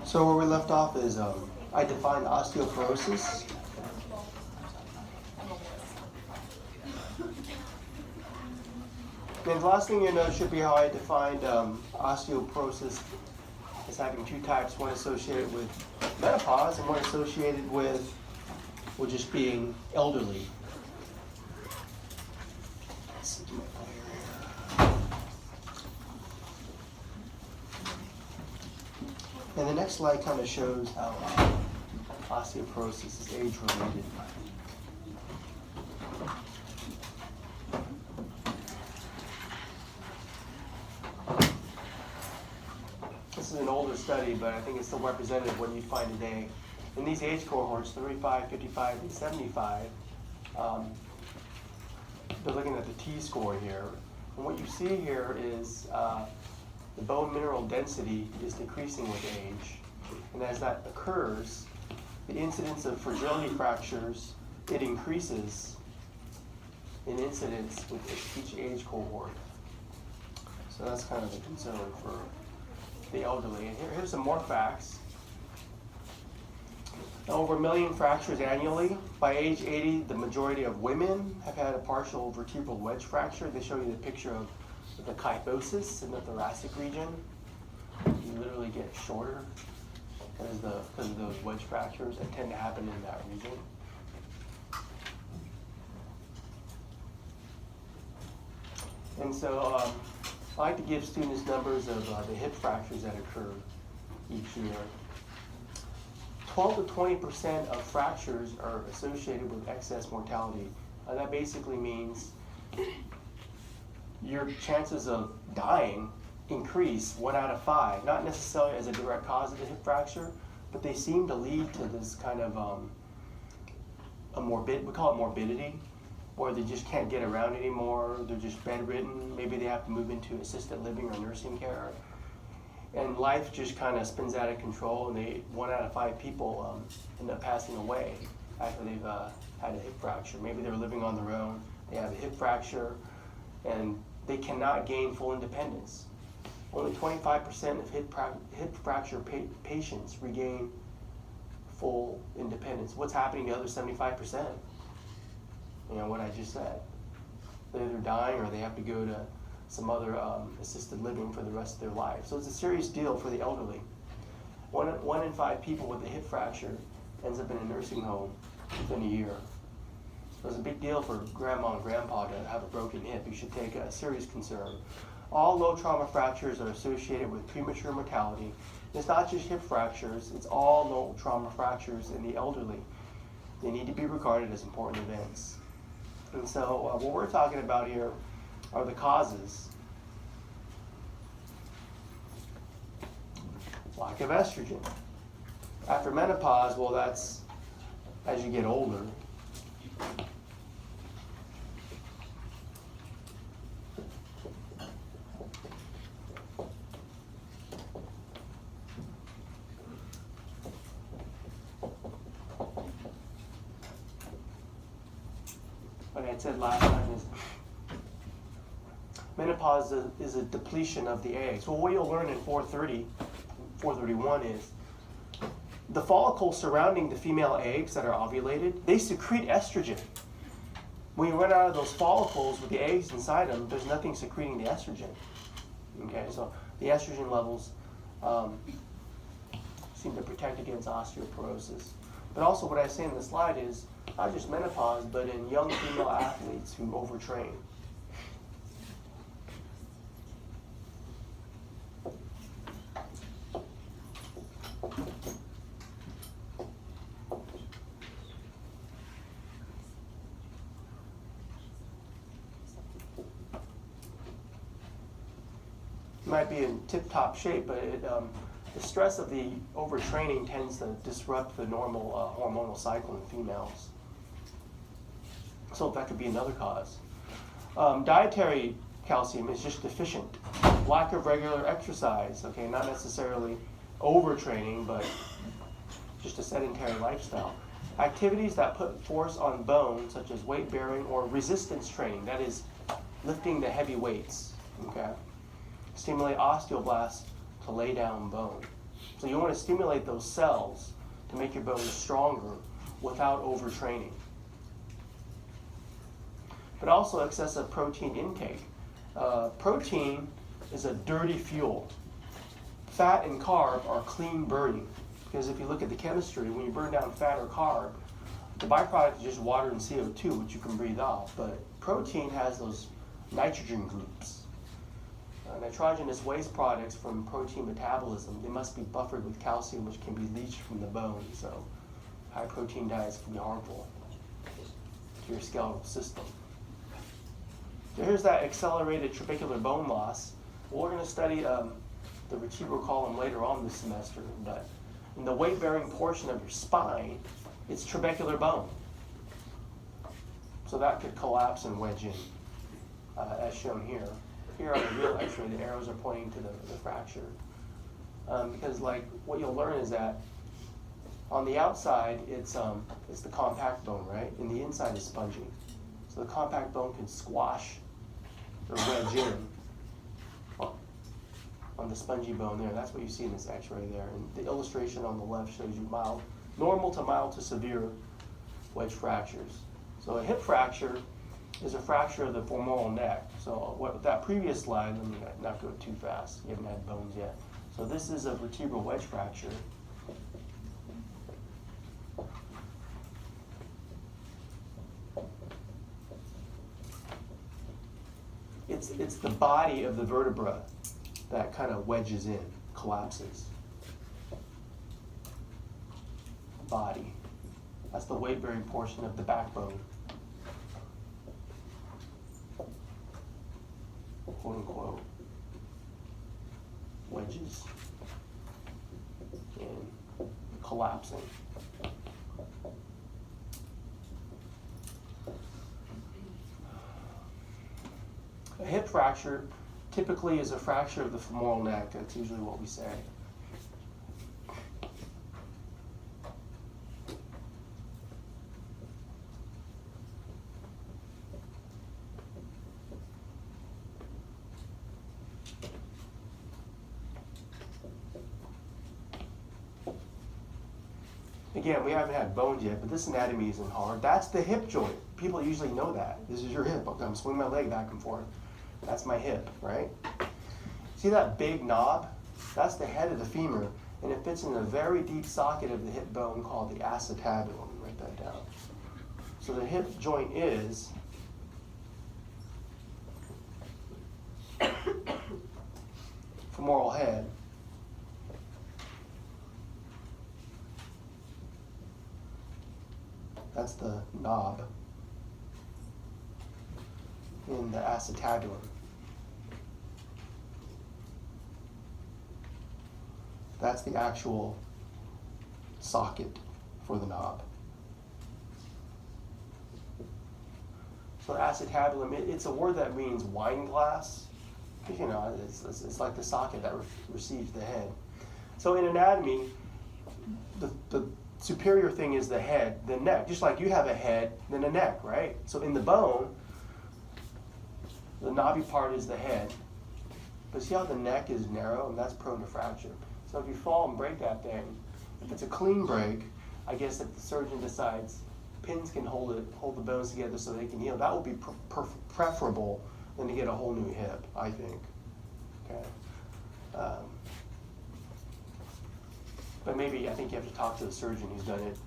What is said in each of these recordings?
So where we left off is I defined osteoporosis. And the last thing you know should be how I defined osteoporosis as having two types, one associated with menopause and one associated with just being elderly. And the next slide kind of shows how osteoporosis is age-related. This is an older study, but I think it's still representative of what you find today. In these age cohorts, 35, 55, and 75, they're looking at the T-score here. And what you see here is the bone mineral density is decreasing with age. And as that occurs, the incidence of fragility fractures, it increases in incidence with each age cohort. So that's kind of a concern for the elderly. And here's some more facts. Over 1 million fractures annually. By age 80, the majority of women have had a partial vertebral wedge fracture. They show you the picture of the kyphosis in the thoracic region. You literally get shorter because of those wedge fractures that tend to happen in that region. And so I like to give students numbers of the hip fractures that occur each year. 12 to 20% of fractures are associated with excess mortality. That basically means your chances of dying increase 1 out of 5, not necessarily as a direct cause of the hip fracture, but they seem to lead to this kind of we call it morbidity, where they just can't get around anymore, they're just bedridden, maybe they have to move into assisted living or nursing care. And life just kind of spins out of control, and 1 out of 5 people end up passing away after they've had a hip fracture. Maybe they're living on their own, they have a hip fracture, and they cannot gain full independence. Only 25% of hip fracture patients regain full independence. What's happening to the other 75%? You know, what I just said. They're either dying or they have to go to some other assisted living for the rest of their life. So it's a serious deal for the elderly. One in 5 people with a hip fracture ends up in a nursing home within a year. So it's a big deal for grandma and grandpa to have a broken hip. You should take a serious concern. All low trauma fractures are associated with premature mortality. It's not just hip fractures, it's all low trauma fractures in the elderly. They need to be regarded as important events. And so what we're talking about here are the causes. Lack of estrogen. After menopause, well, that's as you get older. Like I said last time, menopause is a depletion of the eggs. Well, what you'll learn in 431 is the follicles surrounding the female eggs that are ovulated, they secrete estrogen. When you run out of those follicles with the eggs inside them, there's nothing secreting the estrogen. Okay, so the estrogen levels seem to protect against osteoporosis. But also what I say in the slide is not just menopause, but in young female athletes who overtrain. Might be in tip-top shape, but the stress of the overtraining tends to disrupt the normal hormonal cycle in females. So that could be another cause. Dietary calcium is just deficient. Lack of regular exercise, okay, not necessarily overtraining, but just a sedentary lifestyle. Activities that put force on bone, such as weight bearing or resistance training, that is lifting the heavy weights, okay? Stimulate osteoblasts to lay down bone. So you want to stimulate those cells to make your bone stronger without overtraining. But also excessive protein intake. Protein is a dirty fuel. Fat and carb are clean burning. Because if you look at the chemistry, when you burn down fat or carb, the byproduct is just water and CO2, which you can breathe off. But protein has those nitrogen groups. Nitrogenous waste products from protein metabolism, they must be buffered with calcium, which can be leached from the bone. So high protein diets can be harmful to your skeletal system. So here's that accelerated trabecular bone loss. Well, we're going to study the vertebral column later on this semester, but in the weight-bearing portion of your spine, it's trabecular bone. So that could collapse and wedge in, as shown here. Here on the real x-ray, the arrows are pointing to the fracture. Because like what you'll learn is that on the outside, it's the compact bone, right? And the inside is spongy. So the compact bone can squash or wedge in on the spongy bone there. That's what you see in this x-ray there. And the illustration on the left shows you normal to mild to severe wedge fractures. So a hip fracture is a fracture of the femoral neck. So what that previous slide, let me not go too fast. You haven't had bones yet. So this is a vertebral wedge fracture. It's the body of the vertebra that kind of wedges in, collapses. Body. That's the weight-bearing portion of the backbone. Quote unquote. Wedges in, collapsing. A hip fracture typically is a fracture of the femoral neck. That's usually what we say. Again, we haven't had bones yet, but this anatomy isn't hard. That's the hip joint. People usually know that. This is your hip. I'm swinging my leg back and forth. That's my hip, right? See that big knob? That's the head of the femur, and it fits in a very deep socket of the hip bone called the acetabulum. Write that down. So the hip joint is femoral head. That's the knob in the acetabulum. That's the actual socket for the knob. So acetabulum, it's a word that means wine glass. You know, it's like the socket that receives the head. So in anatomy, the superior thing is the head, the neck. Just like you have a head, then a neck, right? So in the bone, the knobby part is the head. But see how the neck is narrow, and that's prone to fracture. So if you fall and break that thing, if it's a clean break, I guess if the surgeon decides pins can hold the bones together so they can heal, that would be preferable than to get a whole new hip, I think. Okay. But maybe I think you have to talk to the surgeon who's done it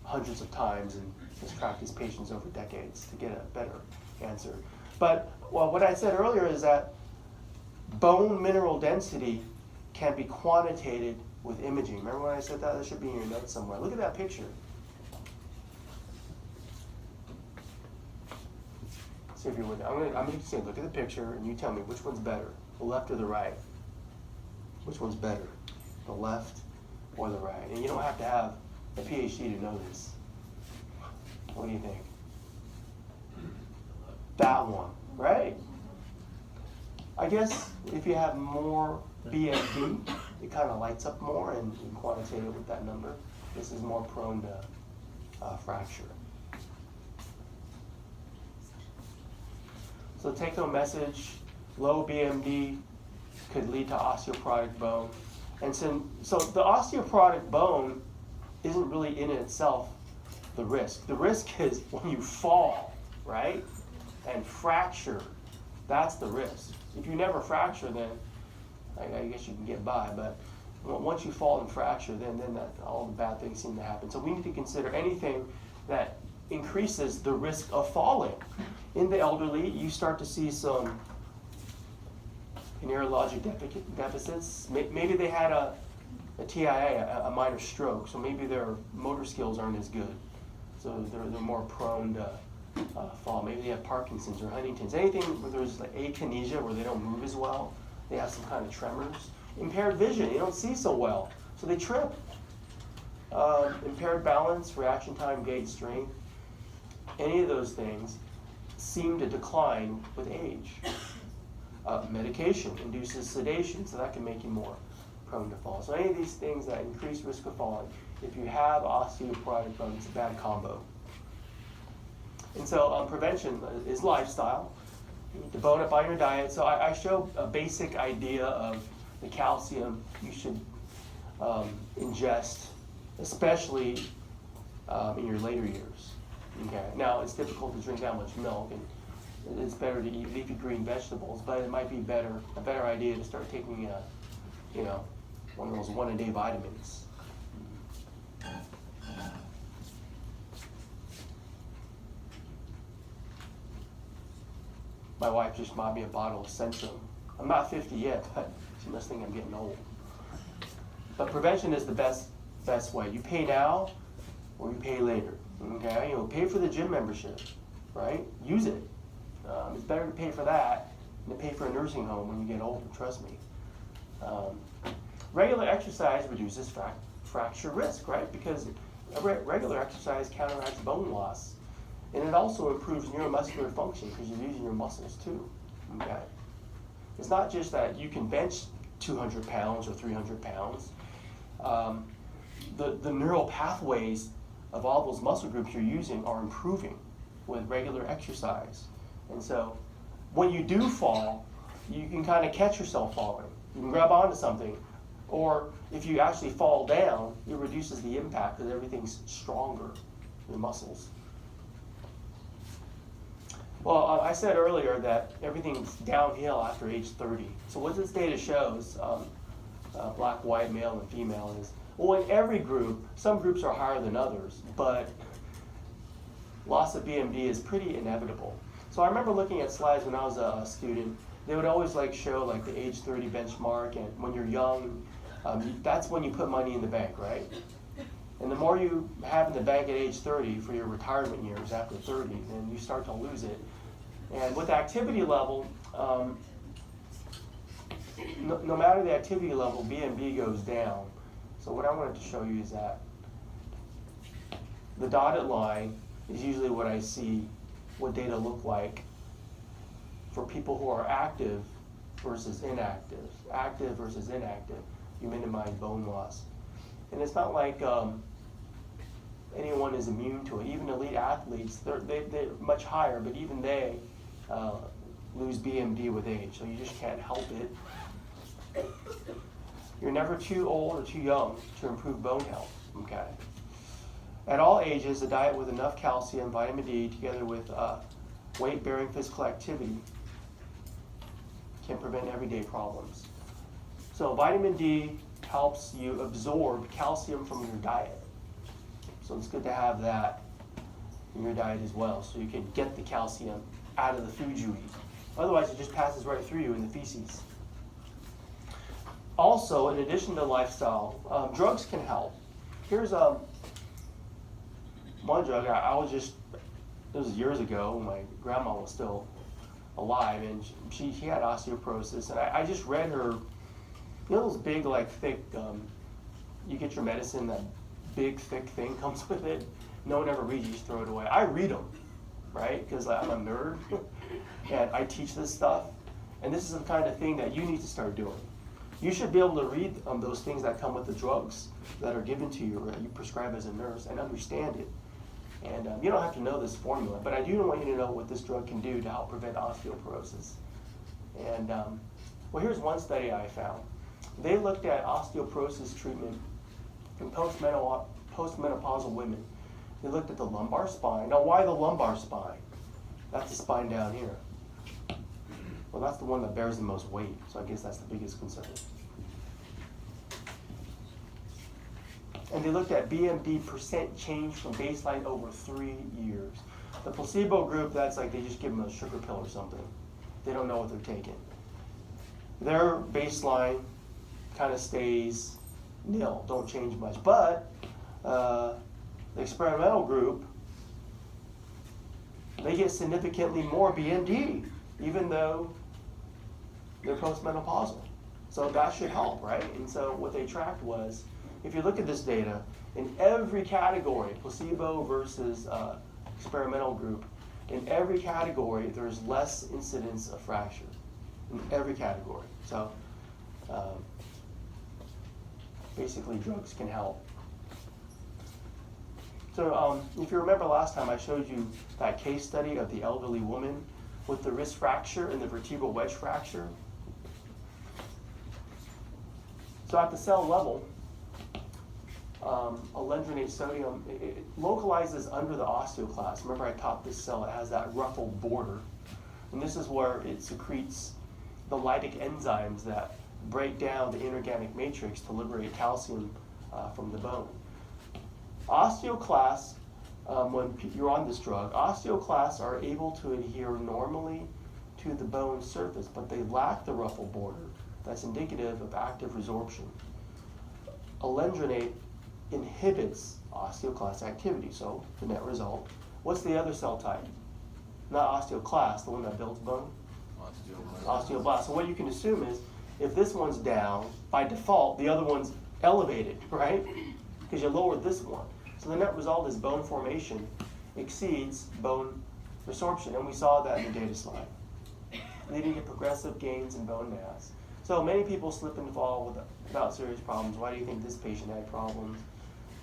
hundreds of times and has tracked his patients over decades to get a better answer. But well, what I said earlier is that bone mineral density can be quantitated with imaging. Remember when I said that? That should be in your notes somewhere. Look at that picture. See if you're with it. I'm going to say, look at the picture, and you tell me which one's better, the left or the right. Which one's better, the left or the right? And you don't have to have a PhD to know this. What do you think? That one, right? I guess if you have more BFD, it kind of lights up more, and you quantitate it with that number. This is more prone to fracture. So take-home message, low BMD could lead to osteoporotic bone. And so the osteoporotic bone isn't really in itself the risk. The risk is when you fall, right, and fracture. That's the risk. If you never fracture, then I guess you can get by. But once you fall and fracture, then all the bad things seem to happen. So we need to consider anything that increases the risk of falling. In the elderly, you start to see some neurologic deficits. Maybe they had a TIA, a minor stroke, so maybe their motor skills aren't as good. So they're more prone to fall. Maybe they have Parkinson's or Huntington's. Anything where there's like akinesia, where they don't move as well, they have some kind of tremors. Impaired vision, they don't see so well, so they trip. Impaired balance, reaction time, gait, strength. Any of those things seem to decline with age. Medication induces sedation, so that can make you more prone to fall. So any of these things that increase risk of falling, if you have osteoporotic bone, it's a bad combo. And so prevention is lifestyle. You need to bone up on your diet. So I show a basic idea of the calcium you should ingest, especially in your later years. Okay. Now, it's difficult to drink that much milk, and it's better to eat leafy green vegetables, but it might be a better idea to start taking one of those one-a-day vitamins. My wife just bought me a bottle of Centrum. I'm not 50 yet, but she must think I'm getting old. But prevention is the best way. You pay now or you pay later. Okay, pay for the gym membership, right? Use it. It's better to pay for that than to pay for a nursing home when you get older, trust me. Regular exercise reduces fracture risk, right? Because regular exercise counteracts bone loss. And it also improves neuromuscular function because you're using your muscles too, okay? It's not just that you can bench 200 pounds or 300 pounds. The neural pathways of all those muscle groups you're using are improving with regular exercise. And so when you do fall, you can kind of catch yourself falling. You can grab onto something. Or if you actually fall down, it reduces the impact because everything's stronger, your muscles. Well, I said earlier that everything's downhill after age 30. So what this data shows, black, white, male, and female, is, well, in every group, some groups are higher than others, but loss of BMD is pretty inevitable. So I remember looking at slides when I was a student. They would always show the age 30 benchmark, and when you're young, that's when you put money in the bank, right? And the more you have in the bank at age 30 for your retirement years after 30, then you start to lose it. And with activity level, no matter the activity level, BMD goes down. So what I wanted to show you is that the dotted line is usually what I see, what data look like for people who are active versus inactive. Active versus inactive, you minimize bone loss. And it's not like anyone is immune to it. Even elite athletes, they're much higher, but even they lose BMD with age, so you just can't help it. You're never too old or too young to improve bone health, okay? At all ages, a diet with enough calcium, vitamin D, together with weight-bearing physical activity can prevent everyday problems. So vitamin D helps you absorb calcium from your diet. So it's good to have that in your diet as well, so you can get the calcium out of the food you eat. Otherwise, it just passes right through you in the feces. Also, in addition to lifestyle, drugs can help. Here's one drug. This was years ago. My grandma was still alive, and she had osteoporosis, and I just read her, those big, thick, you get your medicine, that big, thick thing comes with it. No one ever reads it, you just throw it away. I read them, right? Because I'm a nerd, and I teach this stuff, and this is the kind of thing that you need to start doing. you should be able to read those things that come with the drugs that are given to you or that you prescribe as a nurse and understand it. And you don't have to know this formula, but I do want you to know what this drug can do to help prevent osteoporosis. And well, here's one study I found. They looked at osteoporosis treatment in postmenopausal women. They looked at the lumbar spine. Now, why the lumbar spine? That's the spine down here. Well, that's the one that bears the most weight, so I guess that's the biggest concern. And they looked at BMD percent change from baseline over 3 years. The placebo group, that's like they just give them a sugar pill or something. They don't know what they're taking. Their baseline kind of stays nil, don't change much. But the experimental group, they get significantly more BMD, even though they're postmenopausal. So that should help, right? And so what they tracked was, if you look at this data, in every category, placebo versus experimental group, in every category there's less incidence of fracture. In every category. So basically drugs can help. So if you remember last time I showed you that case study of the elderly woman with the wrist fracture and the vertebral wedge fracture. So at the cell level, alendronate sodium, it localizes under the osteoclast. Remember I taught this cell, it has that ruffled border. And this is where it secretes the lytic enzymes that break down the inorganic matrix to liberate calcium from the bone. Osteoclasts, when you're on this drug, osteoclasts are able to adhere normally to the bone surface, but they lack the ruffled border. That's indicative of active resorption. Alendronate inhibits osteoclast activity, so the net result. What's the other cell type? Not osteoclast, the one that builds bone? Osteoblast. So what you can assume is, if this one's down, by default, the other one's elevated, right? Because you lowered this one. So the net result is bone formation exceeds bone resorption, and we saw that in the data slide, leading to progressive gains in bone mass. So many people slip and fall without serious problems. Why do you think this patient had problems?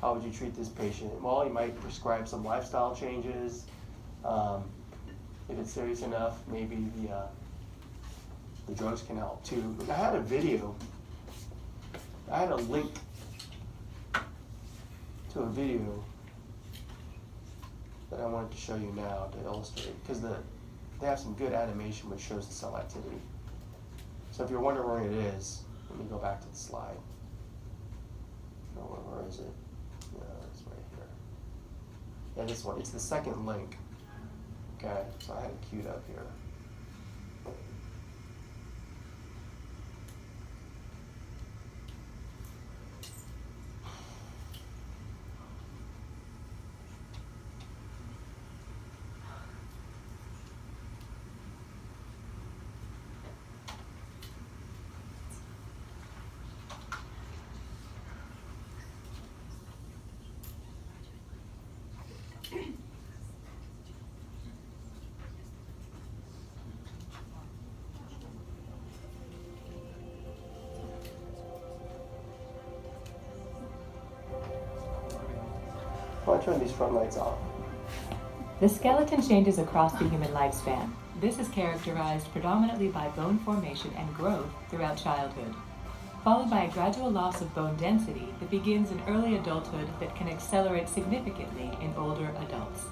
How would you treat this patient? Well, you might prescribe some lifestyle changes. If it's serious enough, maybe the drugs can help too. I had a video. I had a link to a video that I wanted to show you now to illustrate, because they have some good animation which shows the cell activity. So if you're wondering where it is, let me go back to the slide. No, where is it? Yeah, it's right here. Yeah, this one. It's the second link. Okay, so I had it queued up here. I'll turn these front lights off. The skeleton changes across the human lifespan. This is characterized predominantly by bone formation and growth throughout childhood, followed by a gradual loss of bone density that begins in early adulthood that can accelerate significantly in older adults.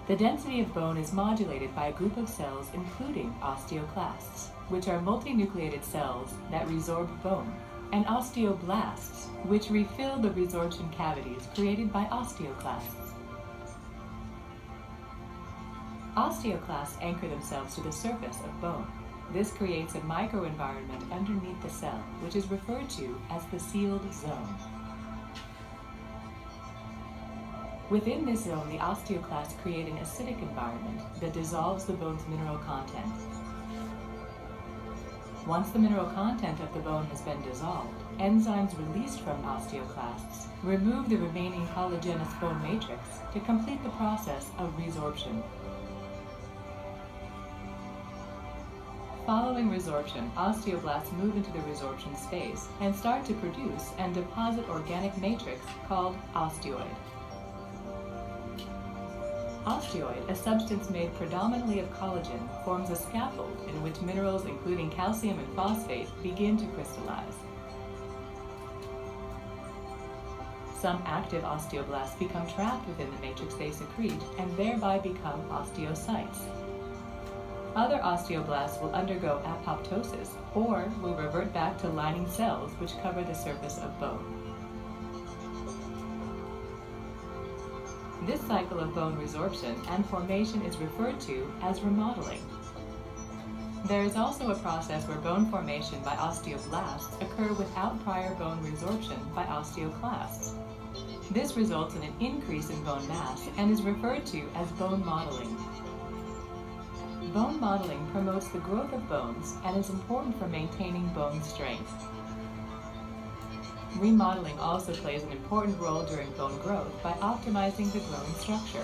The density of bone is modulated by a group of cells including osteoclasts, which are multinucleated cells that resorb bone, and osteoblasts, which refill the resorption cavities created by osteoclasts. Osteoclasts anchor themselves to the surface of bone. This creates a microenvironment underneath the cell, which is referred to as the sealed zone. Within this zone, the osteoclasts create an acidic environment that dissolves the bone's mineral content. Once the mineral content of the bone has been dissolved, enzymes released from osteoclasts remove the remaining collagenous bone matrix to complete the process of resorption. Following resorption, osteoblasts move into the resorption space and start to produce and deposit organic matrix called osteoid. Osteoid, a substance made predominantly of collagen, forms a scaffold in which minerals including calcium and phosphate begin to crystallize. Some active osteoblasts become trapped within the matrix they secrete and thereby become osteocytes. Other osteoblasts will undergo apoptosis or will revert back to lining cells which cover the surface of bone. This cycle of bone resorption and formation is referred to as remodeling. There is also a process where bone formation by osteoblasts occur without prior bone resorption by osteoclasts. This results in an increase in bone mass and is referred to as bone modeling. Bone modeling promotes the growth of bones and is important for maintaining bone strength. Remodeling also plays an important role during bone growth by optimizing the growing structure.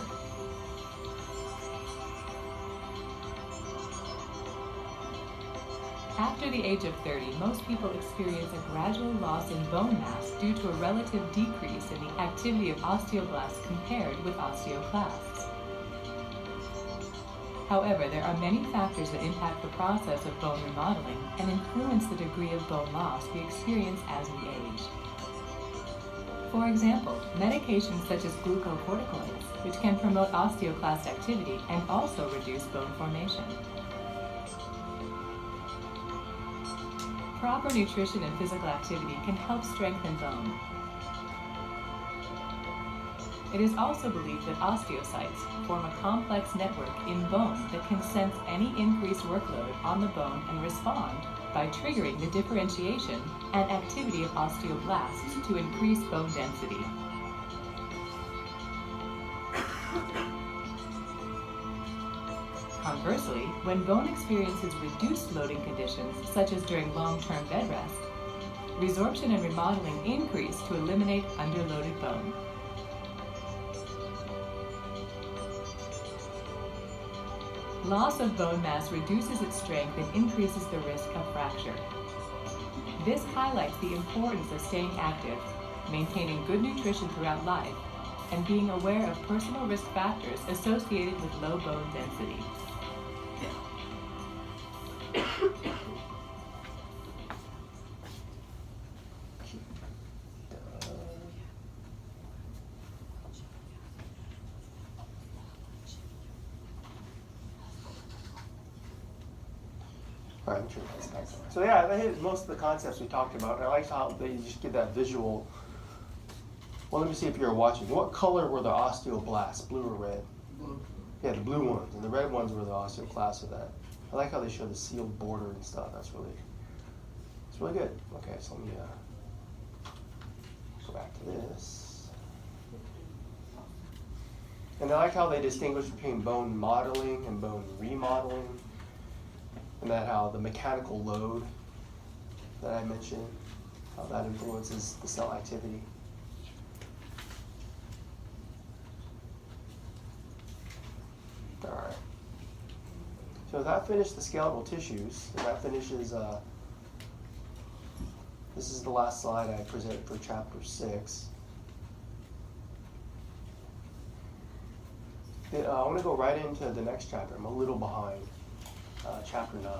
After the age of 30, most people experience a gradual loss in bone mass due to a relative decrease in the activity of osteoblasts compared with osteoclasts. However, there are many factors that impact the process of bone remodeling and influence the degree of bone loss we experience as we age. For example, medications such as glucocorticoids, which can promote osteoclast activity and also reduce bone formation. Proper nutrition and physical activity can help strengthen bone. It is also believed that osteocytes form a complex network in bone that can sense any increased workload on the bone and respond by triggering the differentiation and activity of osteoblasts to increase bone density. Conversely, when bone experiences reduced loading conditions, such as during long-term bed rest, resorption and remodeling increase to eliminate underloaded bone. Loss of bone mass reduces its strength and increases the risk of fracture. This highlights the importance of staying active, maintaining good nutrition throughout life, and being aware of personal risk factors associated with low bone density. All right, I'm sure that's nice. So yeah, that hit most of the concepts we talked about. I liked how they just give that visual. Well, let me see if you're watching. What color were the osteoblasts, blue or red? Blue. Yeah, the blue ones, and the red ones were the osteoclasts of that. I like how they show the sealed border and stuff. It's really good. Okay, so let me go back to this. And I like how they distinguish between bone modeling and bone remodeling. And that how the mechanical load that I mentioned, how that influences the cell activity. All right. So that finished the skeletal tissues, and that finishes, this is the last slide I presented for chapter 6. I want to go right into the next chapter. I'm a little behind. Chapter 9.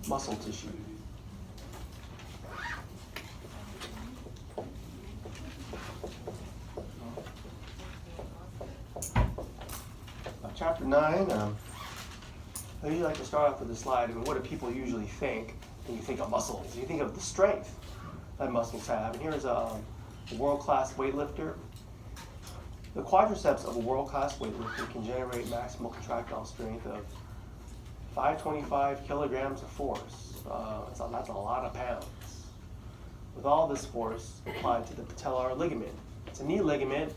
Muscle tissue. Chapter 9, I usually like to start off with a slide. I mean, what do people usually think? when you think of muscles. You think of the strength that muscles have. And here's a world-class weightlifter. The quadriceps of a world-class weightlifter can generate maximal contractile strength of 525 kilograms of force. That's a lot of pounds. With all this force applied to the patellar ligament. It's a knee ligament.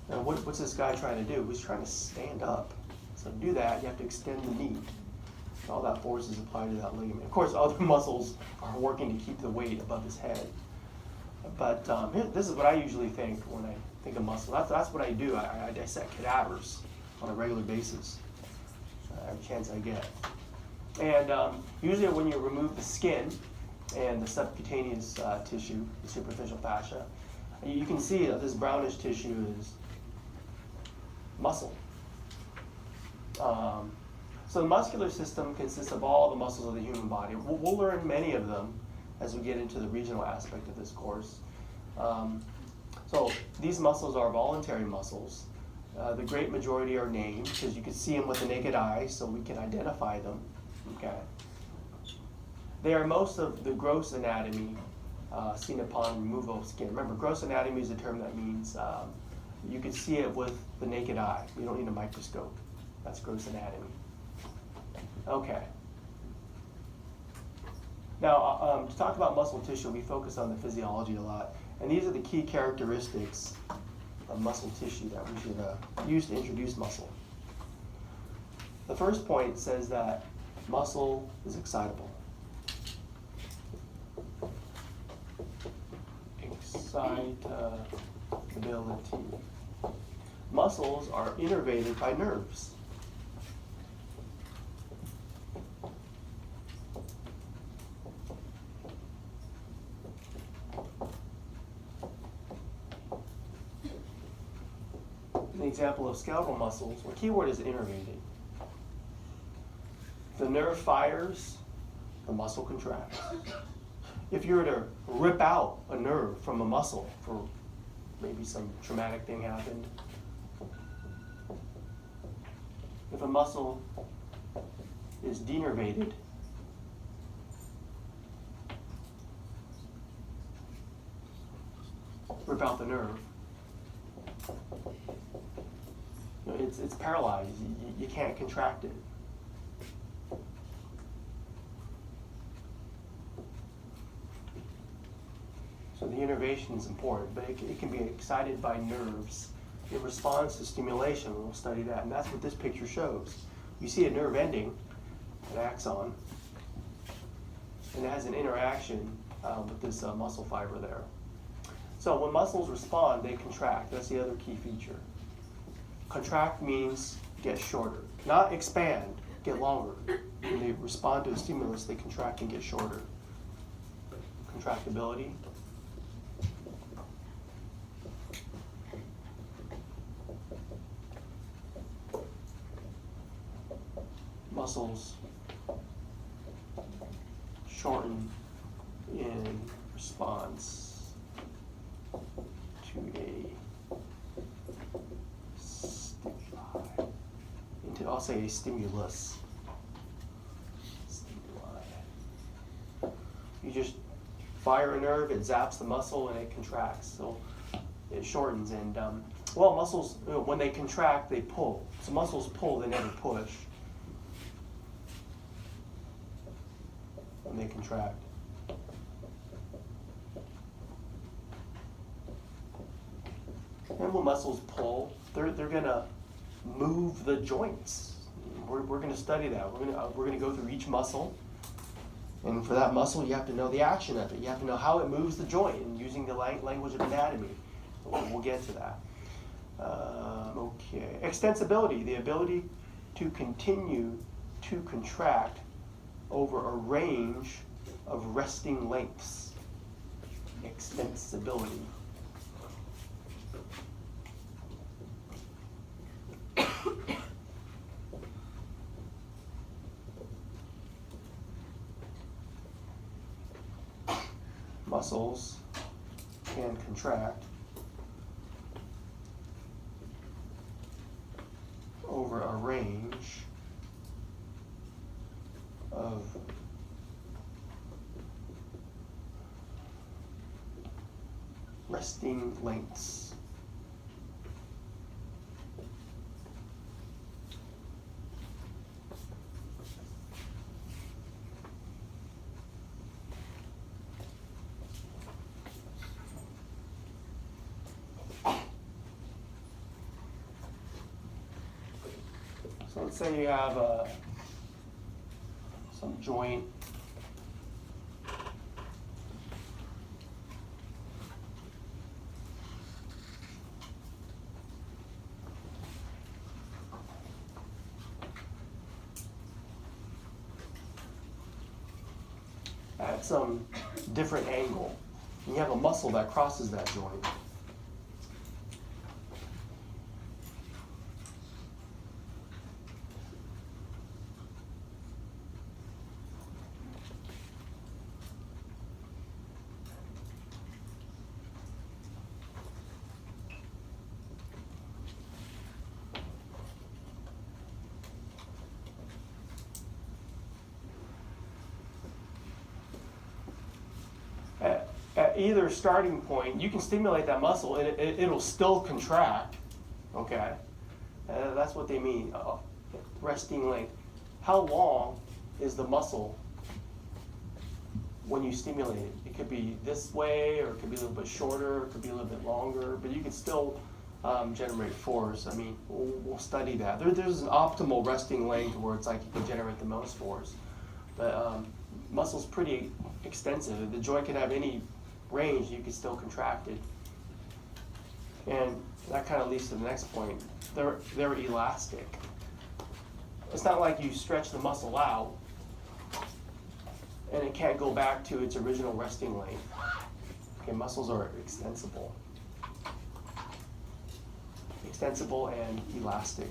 And what's this guy trying to do? He's trying to stand up. So to do that, you have to extend the knee. All that force is applied to that ligament. Of course, other muscles are working to keep the weight above his head. But this is what I usually think when I think of muscle. That's what I do. I dissect cadavers on a regular basis, every chance I get. And usually when you remove the skin and the subcutaneous tissue, the superficial fascia, you can see that this brownish tissue is muscle. So the muscular system consists of all the muscles of the human body. We'll learn many of them as we get into the regional aspect of this course. So these muscles are voluntary muscles. The great majority are named because you can see them with the naked eye, so we can identify them. Okay. They are most of the gross anatomy seen upon removal of skin. Remember, gross anatomy is a term that means you can see it with the naked eye. You don't need a microscope. That's gross anatomy. Okay. Now, to talk about muscle tissue, we focus on the physiology a lot. And these are the key characteristics of muscle tissue that we should use to introduce muscle. The first point says that muscle is excitable. Excitability. Muscles are innervated by nerves. An example of skeletal muscles, the key word is innervated. If the nerve fires, the muscle contracts. If you were to rip out a nerve from a muscle for maybe some traumatic thing happened, if a muscle is denervated, rip out the nerve, it's paralyzed. You can't contract it. So the innervation is important, but it can be excited by nerves. It responds to stimulation. We'll study that, and that's what this picture shows. You see a nerve ending, an axon, and it has an interaction with this muscle fiber there. So when muscles respond, they contract. That's the other key feature. Contract means get shorter, not expand, get longer. When they respond to a stimulus, they contract and get shorter. Contractibility. Muscles shorten in response to a stimuli. I'll say a stimulus. Stimuli. You just fire a nerve, it zaps the muscle, and it contracts. So it shortens. And well, muscles, when they contract, they pull. So muscles pull, they never push. When they contract. And when muscles pull, they're going to move the joints. We're going to study that. We're going to go through each muscle. And for that muscle, you have to know the action of it. You have to know how it moves the joint and using the language of anatomy. We'll get to that. Okay. Extensibility, the ability to continue to contract over a range of resting lengths. Extensibility. Muscles can contract over a range of resting lengths. So let's say you have some joint. At some different angle. And you have a muscle that crosses that joint. At either starting point, you can stimulate that muscle and it'll still contract, okay? That's what they mean, resting length. How long is the muscle when you stimulate it? It could be this way, or it could be a little bit shorter, it could be a little bit longer, but you can still generate force. I mean, we'll study that. There's an optimal resting length where it's like you can generate the most force. But muscle's pretty extensive. The joint can have any range, you can still contract it. And that kind of leads to the next point. They're elastic. It's not like you stretch the muscle out and it can't go back to its original resting length. Okay, muscles are extensible. Extensible and elastic.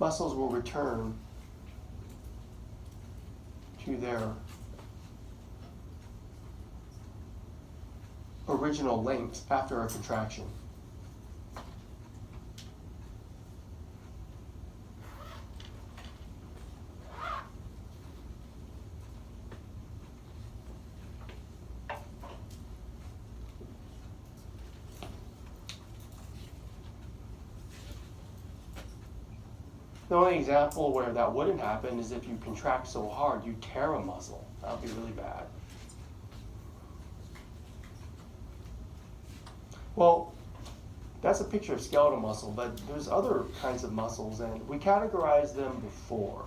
Muscles will return to their original length after a contraction. The only example where that wouldn't happen is if you contract so hard, you tear a muscle. That would be really bad. Well, that's a picture of skeletal muscle, but there's other kinds of muscles, and we categorized them before.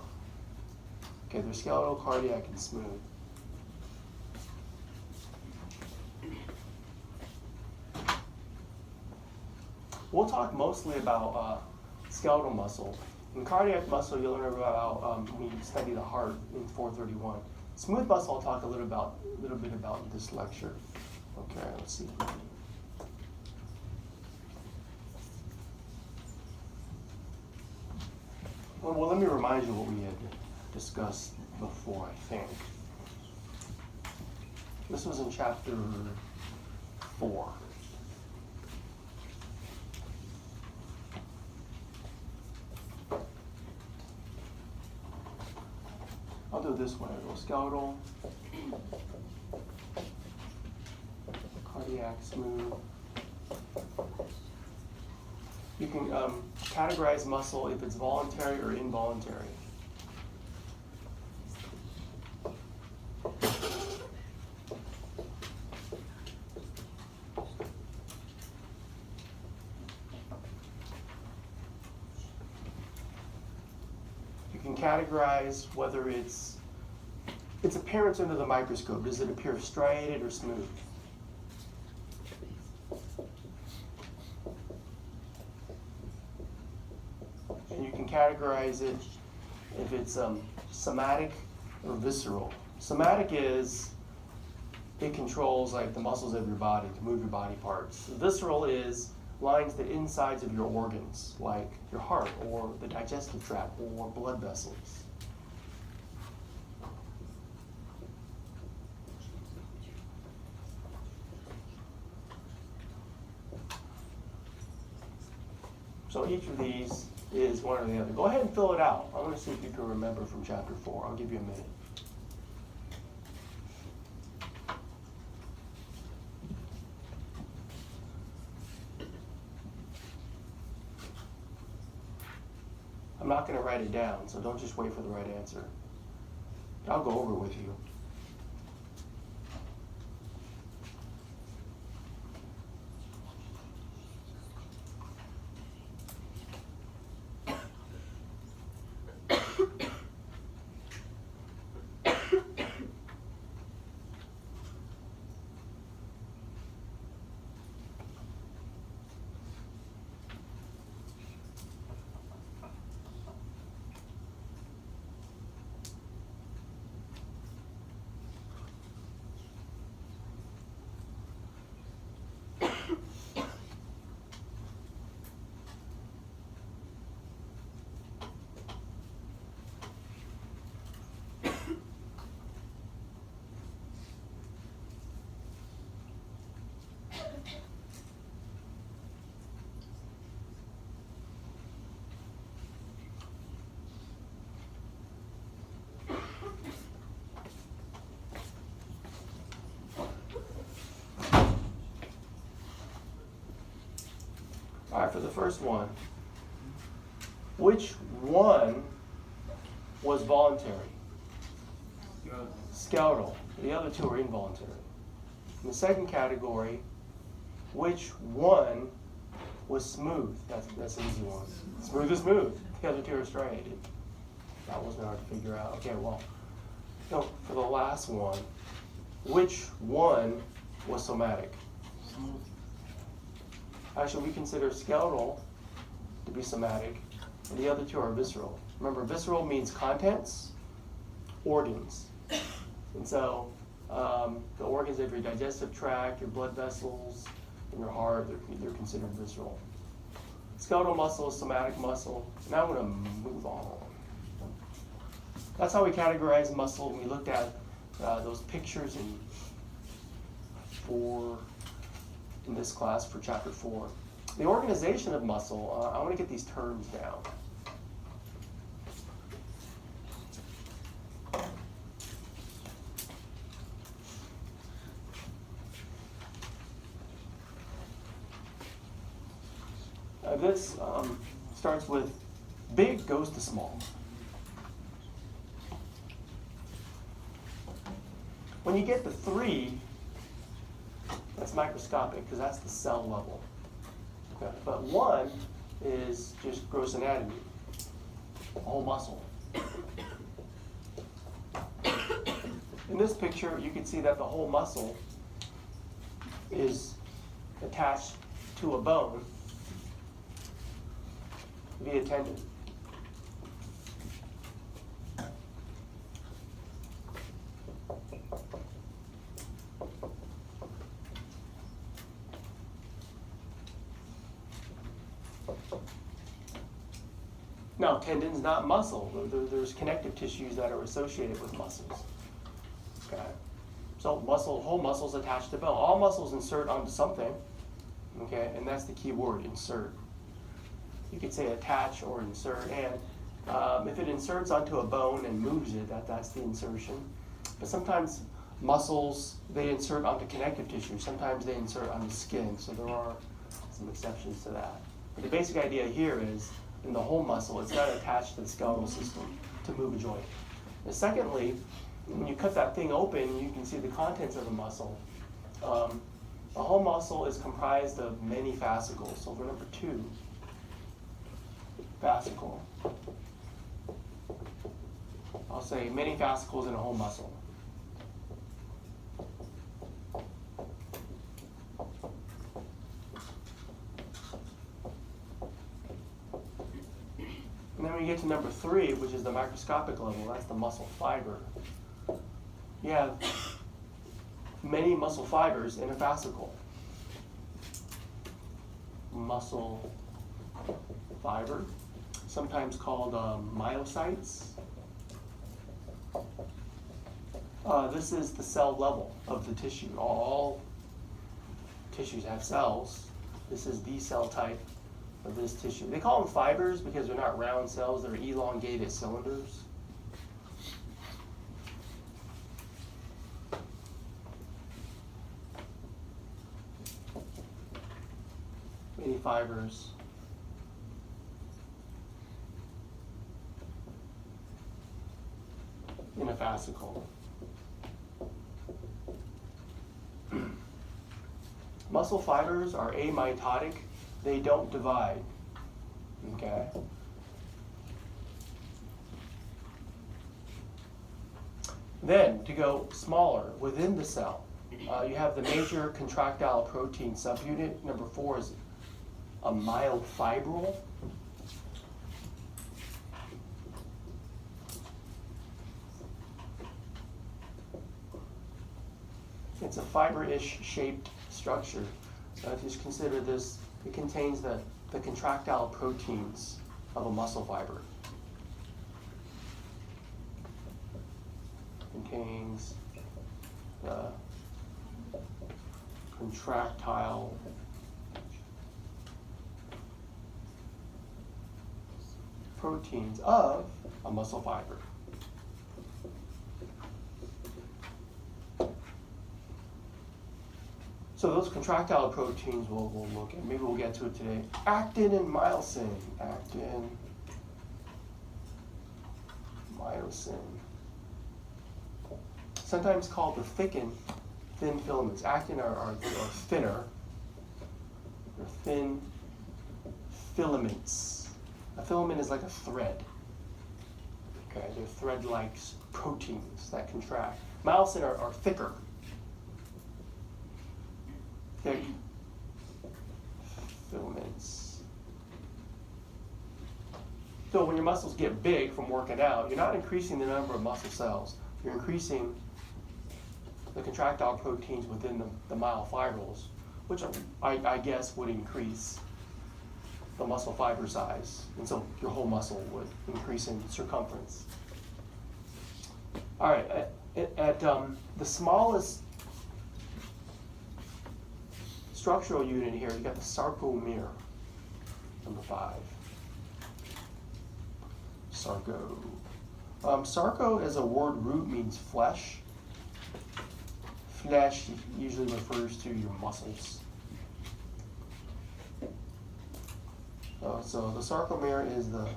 Okay, there's skeletal, cardiac, and smooth. We'll talk mostly about skeletal muscle. In cardiac muscle, you'll learn about when you study the heart in 431. Smooth muscle, I'll talk a little bit about in this lecture. Okay, let's see. Well, let me remind you what we had discussed before, I think. This was in chapter 4. I'll do it this way. I'll go skeletal, cardiac, smooth. You can categorize muscle if it's voluntary or involuntary. You can categorize whether its appearance under the microscope. Does it appear striated or smooth? And you can categorize it if it's somatic or visceral. Somatic is it controls like the muscles of your body to move your body parts. Visceral is lines the insides of your organs, like your heart or the digestive tract or blood vessels. So each of these is one or the other. Go ahead and fill it out. I want to see if you can remember from chapter 4. I'll give you a minute. I'm not going to write it down, so don't just wait for the right answer. I'll go over it with you. All right, for the first one, which one was voluntary? Skeletal. The other two are involuntary. In the second category, which one was smooth? That's an easy one. Smooth is smooth. The other two are striated. That wasn't hard to figure out. Okay, well, no, for the last one, which one was somatic? Smooth. Actually, we consider skeletal to be somatic, and the other two are visceral. Remember, visceral means contents, organs. And so the organs of your digestive tract, your blood vessels, and your heart, they're considered visceral. Skeletal muscle is somatic muscle. Now I'm going to move on. That's how we categorize muscle. We looked at those pictures in this class for chapter 4. The organization of muscle, I want to get these terms down. This starts with big goes to small. When you get to 3, that's microscopic because that's the cell level. Okay. But 1 is just gross anatomy, the whole muscle. In this picture, you can see that the whole muscle is attached to a bone via tendon. Now, tendon's not muscle. There's connective tissues that are associated with muscles. Okay, so whole muscle's attached to bone. All muscles insert onto something. Okay, and that's the key word, insert. You could say attach or insert, and if it inserts onto a bone and moves it, that's the insertion. But sometimes muscles, they insert onto connective tissue. Sometimes they insert onto skin, so there are some exceptions to that. But the basic idea here is, in the whole muscle, it's got to attach to the skeletal system to move a joint. And secondly, when you cut that thing open, you can see the contents of the muscle. The whole muscle is comprised of many fascicles. So for number 2, fascicle. I'll say many fascicles in a whole muscle. And then when you get to number 3, which is the microscopic level, that's the muscle fiber. You have many muscle fibers in a fascicle. Muscle fiber, sometimes called myocytes. This is the cell level of the tissue. All tissues have cells. This is the cell type of this tissue. They call them fibers because they're not round cells, they're elongated cylinders. Many fibers. In a fascicle. Muscle fibers are amitotic. They don't divide. Okay? Then, to go smaller, within the cell, you have the major contractile protein subunit. Number 4 is a myofibril. It's a fiber-ish shaped structure. Just consider this, it contains the contractile proteins of a muscle fiber. Contains the contractile proteins of a muscle fiber. So those contractile proteins we'll look at. Maybe we'll get to it today. Actin and myosin. Actin, myosin. Sometimes called the thin filaments. Actin are thinner. They're thin filaments. A filament is like a thread. Okay, they're thread-like proteins that contract. Myosin are thicker. Thick filaments. So when your muscles get big from working out, you're not increasing the number of muscle cells. You're increasing the contractile proteins within the myofibrils, which I guess would increase the muscle fiber size. And so your whole muscle would increase in circumference. All right, at the smallest structural unit here, you got the sarcomere, number 5. Sarco. Sarco as a word root means flesh. Flesh usually refers to your muscles. So the sarcomere is the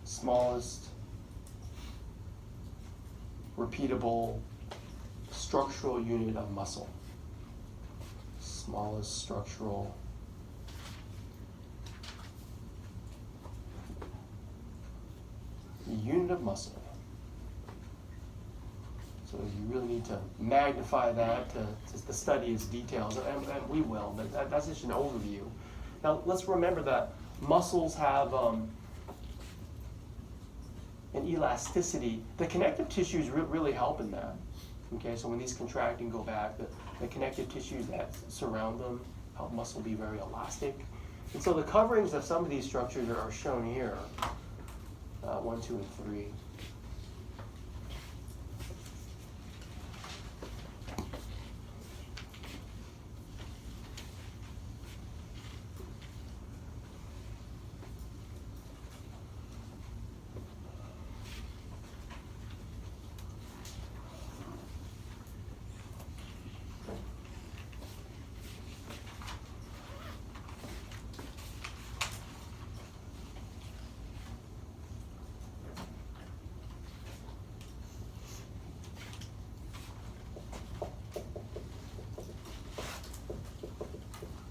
smallest repeatable structural unit of muscle. Smallest structural unit of muscle. So you really need to magnify that to study its details, and we will, but that's just an overview. Now let's remember that muscles have an elasticity. The connective tissues really help in that. Okay, so when these contract and go back, the connective tissues that surround them help muscle be very elastic. And so the coverings of some of these structures are shown here, 1, 2, and 3.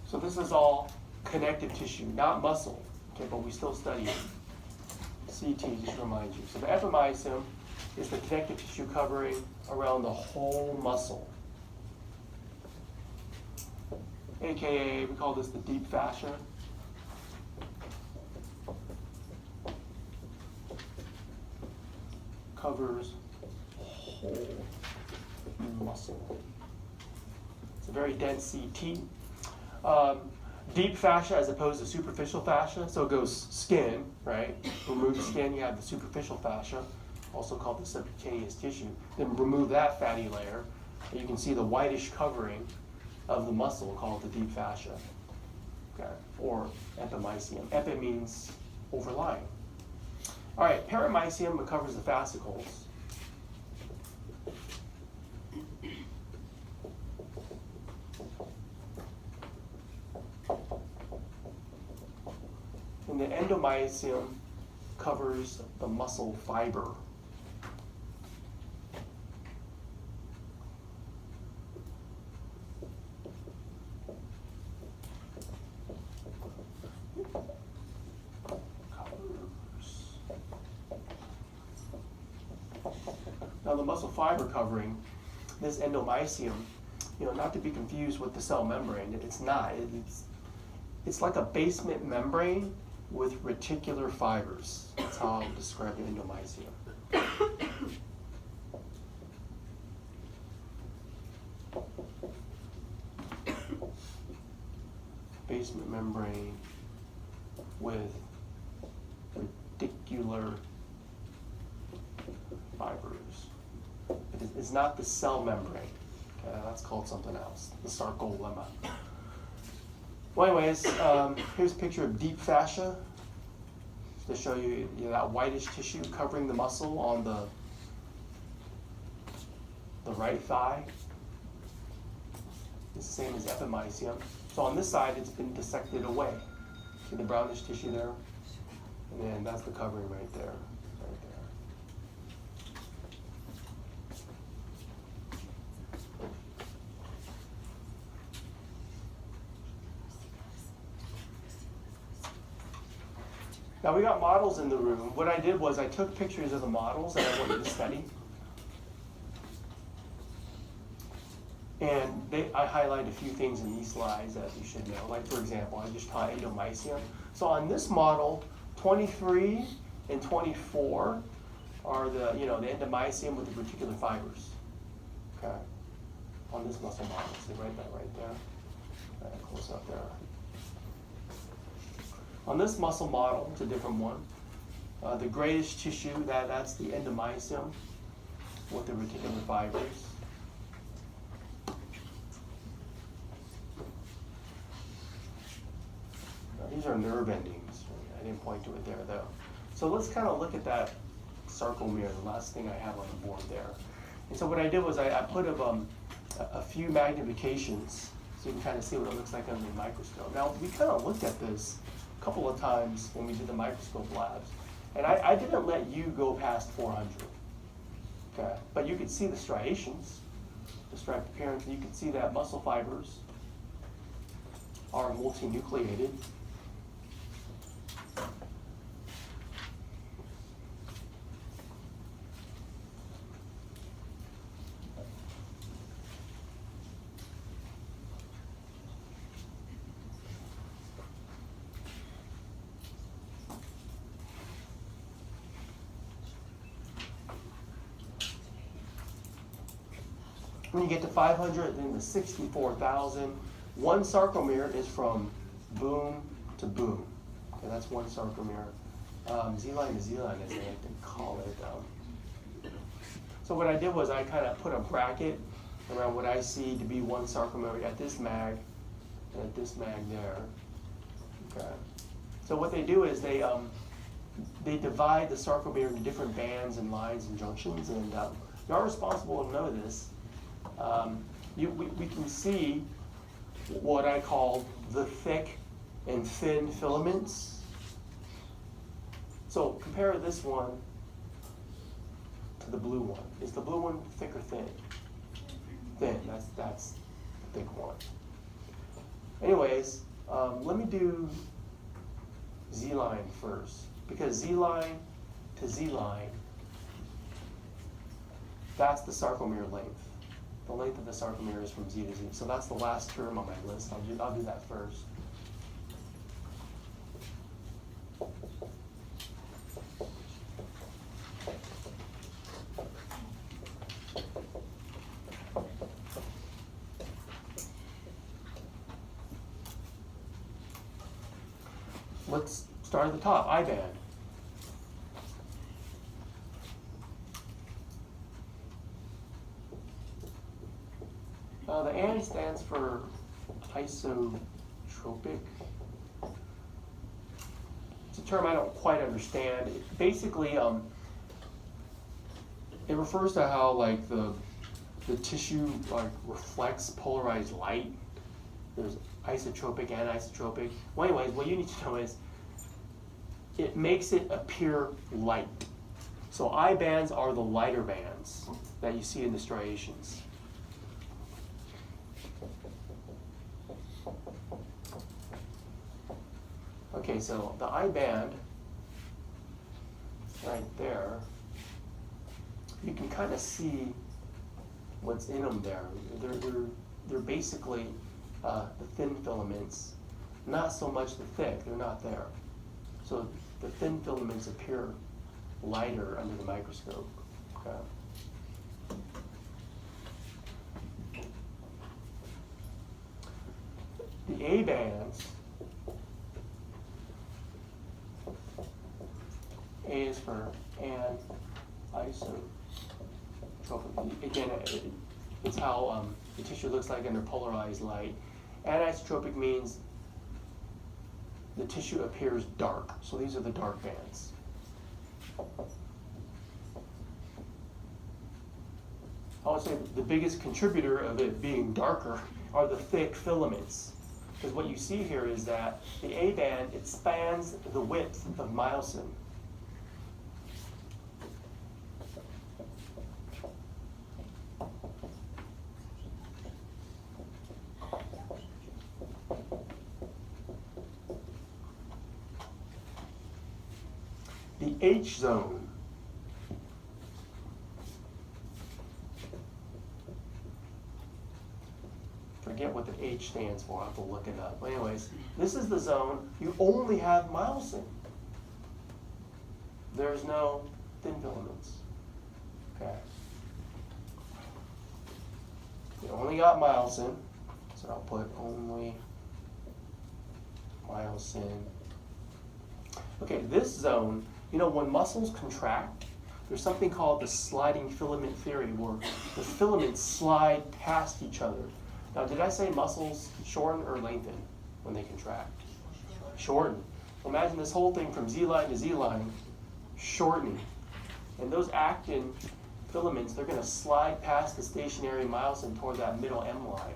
So this is all connective tissue, not muscle, okay, but we still study it. CT, just to remind you. So the epimysium is the connective tissue covering around the whole muscle. AKA, we call this the deep fascia. Covers whole muscle. It's a very dense CT. Deep fascia as opposed to superficial fascia, so it goes skin, right? Remove the skin, you have the superficial fascia, also called the subcutaneous tissue. Then remove that fatty layer, and you can see the whitish covering of the muscle called the deep fascia. okay, or epimysium. Epi means overlying. All right, perimysium covers the fascicles. And the endomysium covers the muscle fiber. Now the muscle fiber covering, this endomysium, not to be confused with the cell membrane. It's not. It's like a basement membrane with reticular fibers. That's how I'll describe the endomysium. Basement membrane with reticular fibers. It's not the cell membrane. Okay, that's called something else, the sarcolemma. Well, anyways, here's a picture of deep fascia to show you, that whitish tissue covering the muscle on the right thigh. It's the same as epimysium. So on this side, it's been dissected away. See the brownish tissue there? And then that's the covering right there. Right there. Now we got models in the room. What I did was I took pictures of the models that I want you to study. And I highlight a few things in these slides that you should know. Like, for example, I just taught endomysium. So on this model, 23 and 24 are the endomysium with the reticular fibers. Okay. On this muscle model. See right there? Close up there. On this muscle model, it's a different one. The grayish tissue, that's the endomysium with the reticular fibers. These are nerve endings. I didn't point to it there, though. So let's kind of look at that sarcomere, the last thing I have on the board there. And so what I did was I put a few magnifications so you can kind of see what it looks like under the microscope. Now, we kind of looked at this a couple of times when we did the microscope labs. And I didn't let you go past 400. Okay, but you could see the striations, the striped appearance, and you could see that muscle fibers are multinucleated. When you get to 500, then the 64,000, one sarcomere is from boom to boom. Okay, that's one sarcomere. Z-line to Z-line, as they like to call it. So what I did was I kind of put a bracket around what I see to be one sarcomere at this mag and at this mag there. Okay. So what they do is they divide the sarcomere into different bands and lines and junctions, and you're responsible to know this. We can see what I call the thick and thin filaments. So compare this one to the blue one. Is the blue one thick or thin? Thin. That's the thick one. Anyways, let me do Z-line first, because Z-line to Z-line, that's the sarcomere length. The length of the sarcomere is from Z to Z. So that's the last term on my list. I'll do that first. Let's start at the top, I band. The AN stands for isotropic a term I don't quite understand. Basically, it refers to how like the tissue like reflects polarized light. There's isotropic and anisotropic. Well, anyways, what you need to know is it makes it appear light. So I bands are the lighter bands that you see in the striations. Okay, so the I band right there, you can kind of see what's in them there. They're basically the thin filaments, not so much the thick, they're not there. So the thin filaments appear lighter under the microscope. Okay. The A bands, A is for anisotropic. Again, it's how the tissue looks like under polarized light. Anisotropic means the tissue appears dark. So these are the dark bands. I would say the biggest contributor of it being darker are the thick filaments. Because what you see here is that the A band, it spans the width of myosin. The H zone forget what the H stands for, I'll have to look it up. But anyways, this is the zone you only have myosin. There's no thin filaments. Okay. You only got myosin, so I'll put only myosin. Okay, this zone, you know, when muscles contract, there's something called the sliding filament theory, where the filaments slide past each other. Now, did I say muscles shorten or lengthen when they contract? Shorten. Imagine this whole thing from Z line to Z line, shortening. And those actin filaments, they're going to slide past the stationary myosin toward that middle M line.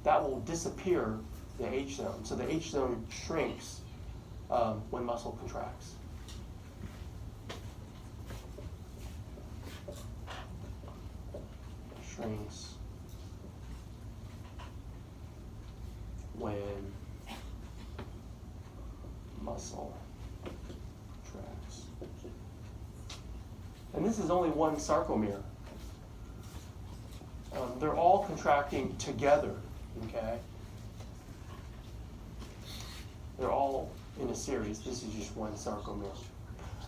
That will disappear the H zone. So the H zone shrinks when muscle contracts. Shrinks when muscle contracts. And this is only one sarcomere. They're all contracting together, okay? They're all in a series. This is just one sarcomere.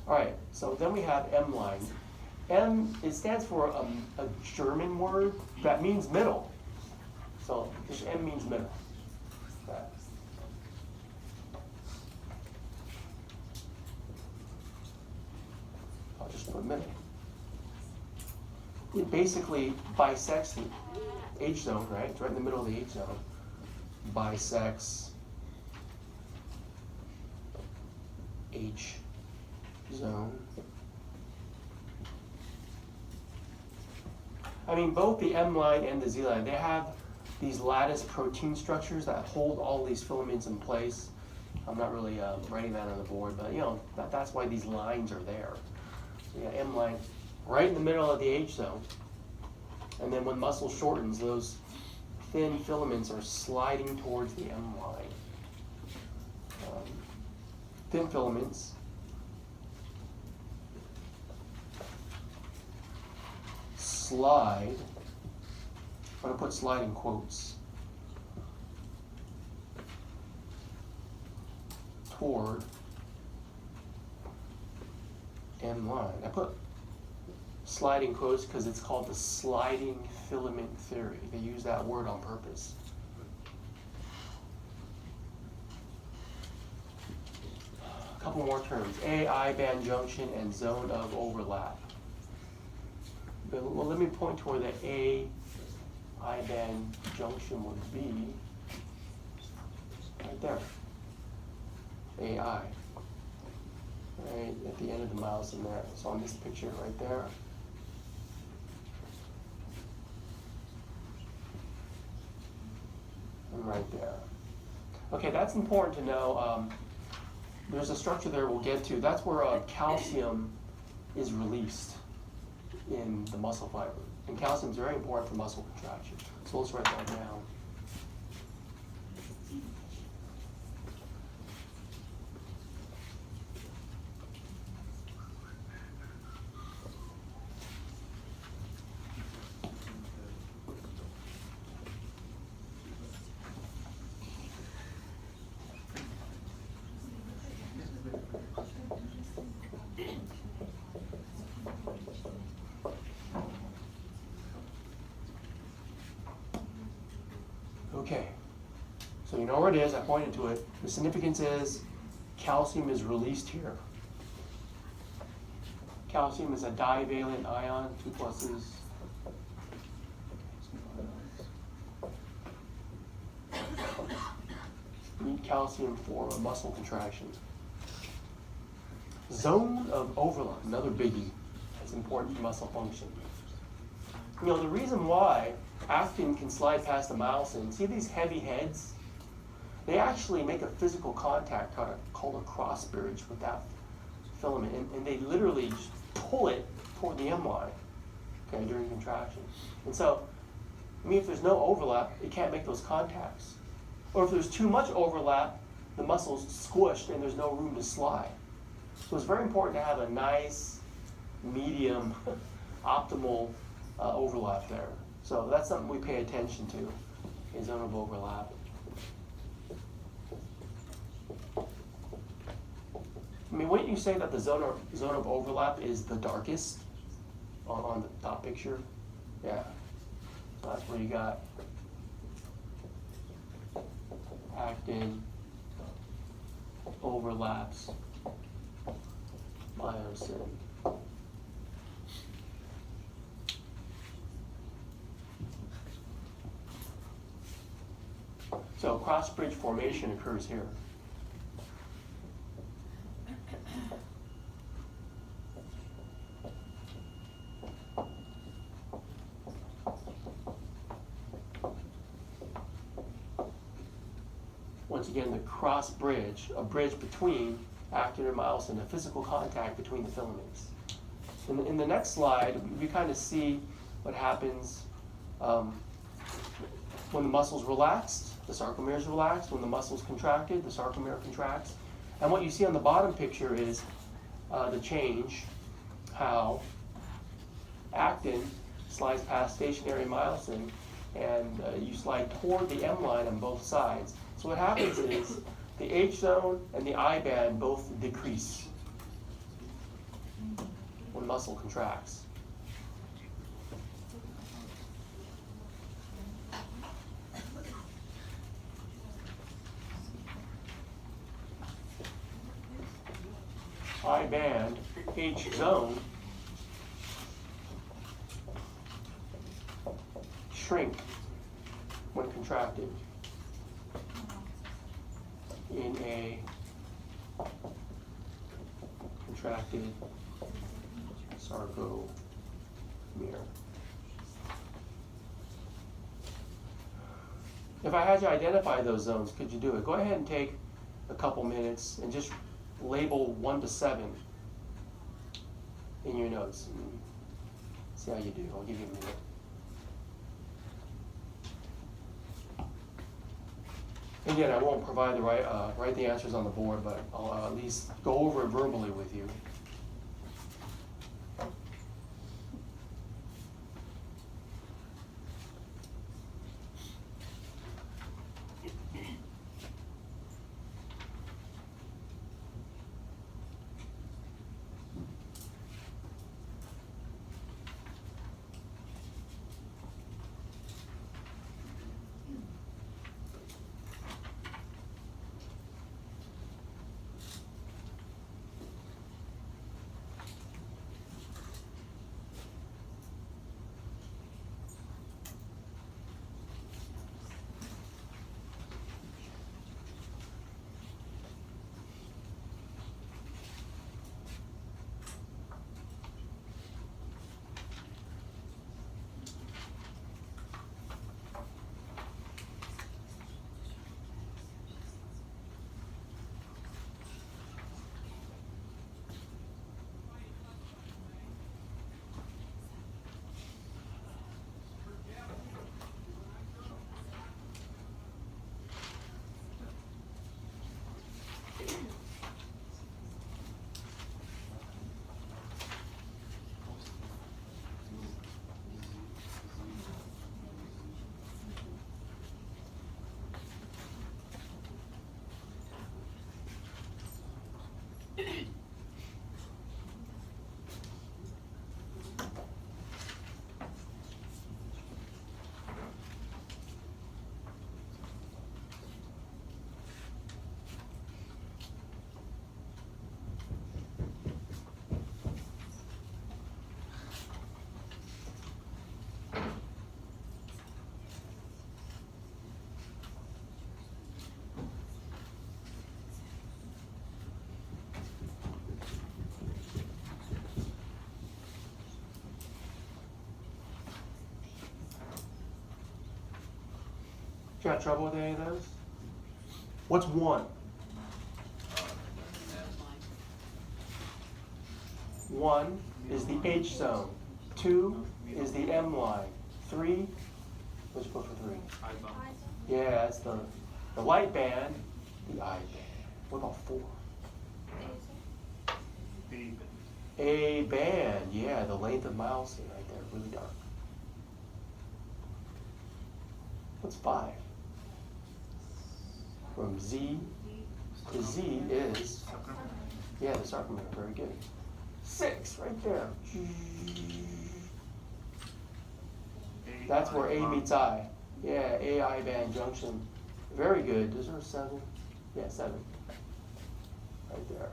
All right, so then we have M line. M, it stands for a German word that means middle. So this M means middle. Okay. I'll just put middle. It basically bisects the H zone, right? It's right in the middle of the H zone. Bisects H zone. I mean, both the M line and the Z line, they have these lattice protein structures that hold all these filaments in place. I'm not really writing that on the board, but you know, that's why these lines are there. So yeah, M line right in the middle of the H zone. And then when muscle shortens, those thin filaments are sliding towards the M line. Thin filaments slide, I'm going to put slide in quotes, toward M line. I put slide in quotes because it's called the sliding filament theory. They use that word on purpose. A couple more terms. A, I band junction, and zone of overlap. Well, let me point to where the A, I band junction would be. Right there. AI. right at the end of the myosin there. So on this picture right there. And right there. Okay, that's important to know. There's a structure there we'll get to. That's where calcium is released in the muscle fiber. And calcium is very important for muscle contraction. So let's write that down. Okay, so you know where it is, I pointed to it. The significance is calcium is released here. Calcium is a divalent ion, 2 pluses. Need calcium for a muscle contraction. Zone of overlap, another biggie. That's important for muscle function. You know, the reason why actin can slide past the myosin, see these heavy heads? They actually make a physical contact called a cross bridge with that filament, and they literally just pull it toward the M line, okay, during contraction. And so, I mean, if there's no overlap, it can't make those contacts. Or if there's too much overlap, the muscle's squished and there's no room to slide. So it's very important to have a nice, medium, optimal overlap there. So that's something we pay attention to, a zone of overlap. I mean, wouldn't you say that the zone of overlap is the darkest on the top picture? Yeah. So that's where you got actin overlaps myosin. So cross bridge formation occurs here. Once again, the cross bridge, a bridge between actin and myosin, a physical contact between the filaments. In the next slide, we kind of see what happens when the muscle's relaxed, the sarcomere is relaxed. When the muscle's contracted, the sarcomere contracts. And what you see on the bottom picture is the change, how actin slides past stationary myosin, and you slide toward the M line on both sides. So what happens is the H zone and the I band both decrease when muscle contracts. I band, H zone shrink when contracted in a contracted sarcomere. If I had you identify those zones, could you do it? Go ahead and take a couple minutes and just label 1 to 7 in your notes. And see how you do. I'll give you a minute. Again, I won't provide the write the answers on the board, but I'll at least go over it verbally with you. You got trouble with any of those? What's 1? 1 is the H zone. 2 is the M line. 3, what's you put for 3? Yeah, it's the light band, the I band. What about 4? A band, yeah, the length of myosin right there, really dark. What's 5? From Z to Z is, yeah, the sarcomere, very good. 6, right there. That's where A meets I. Yeah, A-I band junction. Very good. Is there a 7? Yeah, 7. Right there.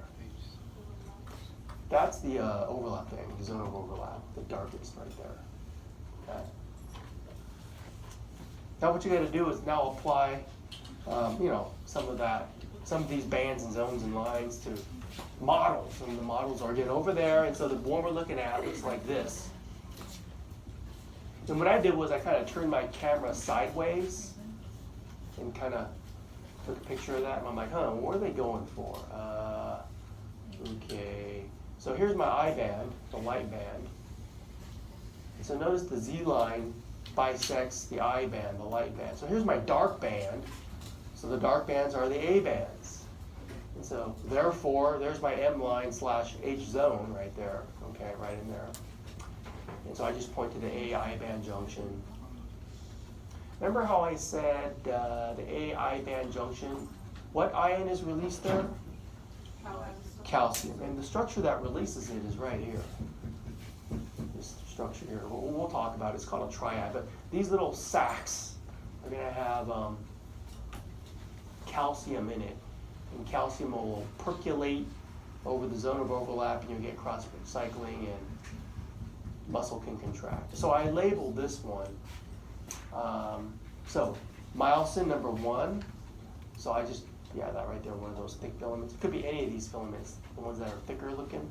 That's the overlap thing, the zone of overlap, the darkest right there. Okay. Now what you got to do is now apply, some of these bands and zones and lines to models, and the models are getting over there, and so the one we're looking at looks like this. And what I did was I kind of turned my camera sideways and kind of took a picture of that, and I'm like, what are they going for? Okay, so here's my I band, the light band. So notice the Z line bisects the I band, the light band. So here's my dark band. So the dark bands are the A bands. And so therefore, there's my M line / H zone right there, okay, right in there. And so I just point to the A-I band junction. Remember how I said the A-I band junction, what ion is released there? Calcium. And the structure that releases it is right here. This structure here, we'll talk about it. It's called a triad. But these little sacs are going to have calcium in it. And calcium will percolate over the zone of overlap, and you'll get cross-cycling, and muscle can contract. So I labeled this one. So myosin number 1. So I just, that right there, one of those thick filaments. It could be any of these filaments, the ones that are thicker looking.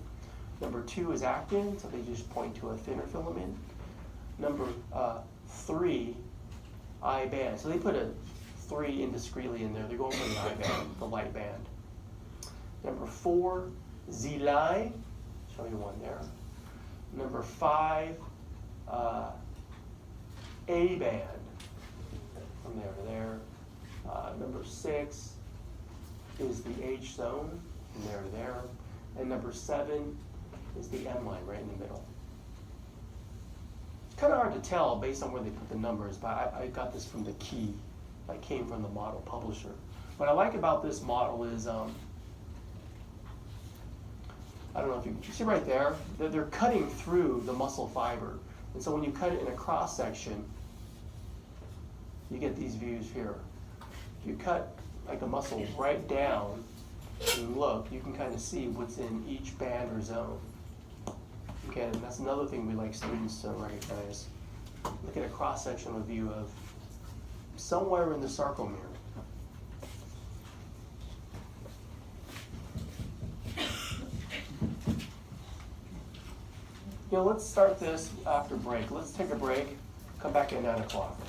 Number 2 is actin, so they just point to a thinner filament. Number 3, I band. So they put a 3 indiscreetly in there. They're going for the I band, the light band. Number 4, Z line. Show you one there. Number 5, A band, from there to there. Number 6 is the H zone, from there to there. And number 7 is the M line, right in the middle. It's kind of hard to tell based on where they put the numbers, but I got this from the key. I came from the model publisher. What I like about this model is, I don't know if you can see right there, they're cutting through the muscle fiber. And so when you cut it in a cross section, you get these views here. If you cut like a muscle right down and look, you can kind of see what's in each band or zone. Okay, and that's another thing we like students to recognize. Look at a cross-sectional view of somewhere in the sarcomere. Let's start this after break. Let's take a break, come back at 9 o'clock.